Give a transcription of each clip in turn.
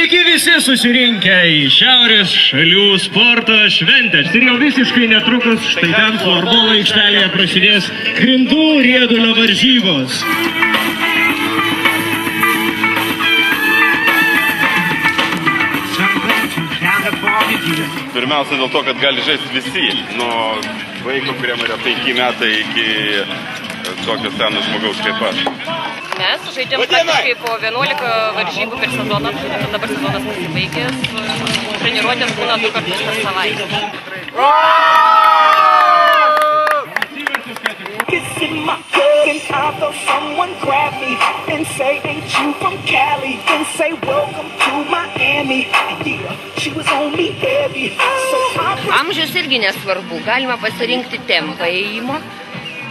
Sveiki visi susirinkę į Šiaurės šalių sporto šventės. Ir jau visiškai netrukus štai ten florbolo aikštelėje prasidės grindų riedulio varžybos. Pirmiausia dėl to, kad gali žaisti visi, nuo vaiko, kuriam yra 5 metai, iki tokio seno žmogaus kaip aš. Mes žaidžiam praktiškai po 11 varžybų per sezoną, dabar sezonas pasibaigęs, treniruotės būna 2 kartus per savaitę. Kissing my cousin, I felt someone grab me and say, ain't you from Cali? And say, welcome to Miami. Yeah, she was on me heavy. Amžius irgi nesvarbu, galima pasirinkti tempą ėjimo,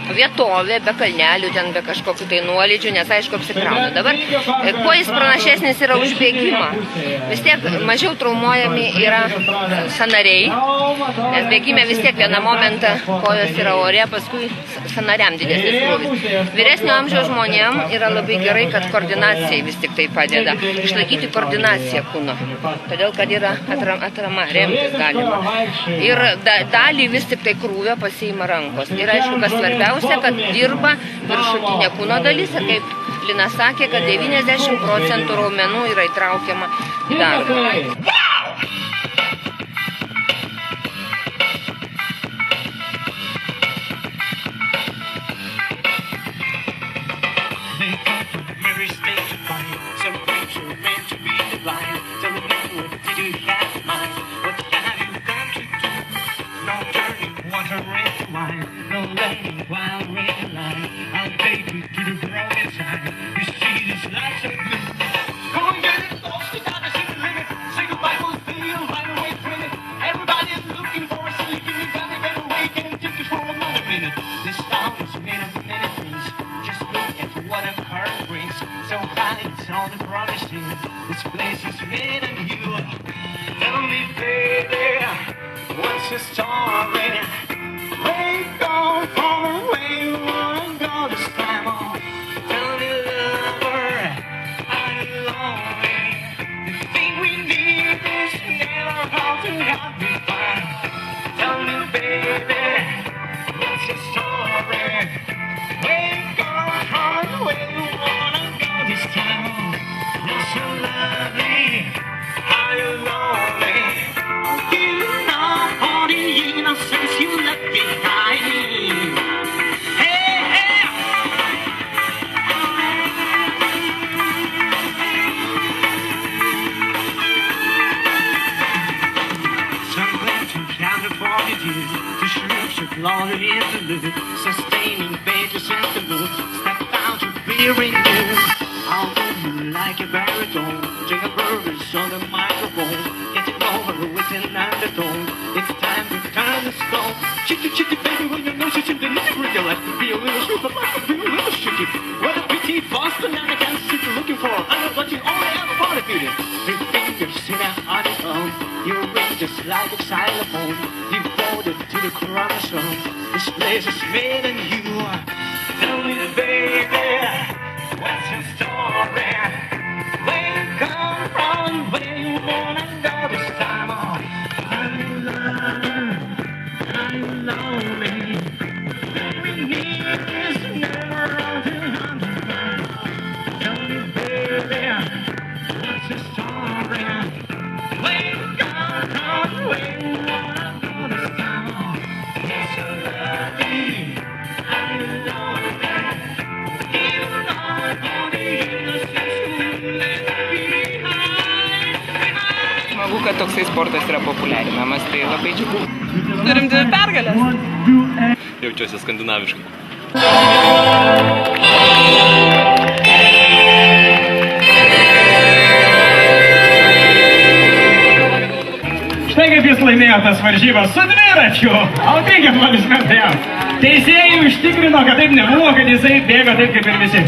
vietovė, be kalnelių, ten be kažkokių tai nuolydžių, nes aišku apsikrauna. Dabar, kuo jis pranašesnis yra už bėgimą, vis tiek mažiau traumuojami yra sąnariai, nes bėgime vis tiek vieną momentą kojos yra ore, paskui sąnariam didesnis krūvis. Vyresnio amžiaus žmonėm yra labai gerai, kad koordinacijai vis tik tai padeda, išlaikyti koordinaciją kūno, todėl kad yra atrama, remtis galima. Ir dalį vis tik tai krūvio pasiima rankos. Ir aišku, kas svarbiausia, kad dirba viršutinė kūno dalis ir kaip Lina sakė, kad 90% raumenų yra įtraukiama į darbą. This place is made of you. Tell me, baby, what's your story? Where you go from where you wanna go this time on? Tell me, lover, are you lonely? You think we need this? Never how to help me find. Tell me, baby, what's your story? Where you go from where you wanna go this time on? You're so lovely, are you lonely? You know all the innocence you left behind. Hey, hey. Somewhere to California, to shoot your glory in the loop, sustaining pages in the mood, step out to be renewed. I'll do you like a baritone, drink a bourbons on the microphone, getting over with an undertone. It's time to turn the stone. Chitty chitty baby, when you know she's in the nitty-gritty, your life could be a little sweet, but life could be a little shitty. What a pity, Boston and I can't sit looking for. I know what you only have a body feeling. Your fingers sit out on its own, your ring just like a xylophone, devoted to the chromosome. This place is made in you. Tell me, baby, what's your story? Where you come from? Where you wanna go this time on? Are you lonely? Are you lonely? We need this never on to understand. Tell me, baby, what's your story? Where you come from? Where you wanna go this time on? You're so lovely. Are you lonely? Smagu, kad toksai sportas yra populiarinamas, tai labai džiugu. Turim 2 pergalės. Jaučiuosi skandinaviškai. Štai kaip jis laimėjo tas varžybas su dviračiu. Aplankykit aplodismentai jam. Teisėjai užtikrino, kad taip nebuvo, kad jisai bėgo taip kaip ir visi.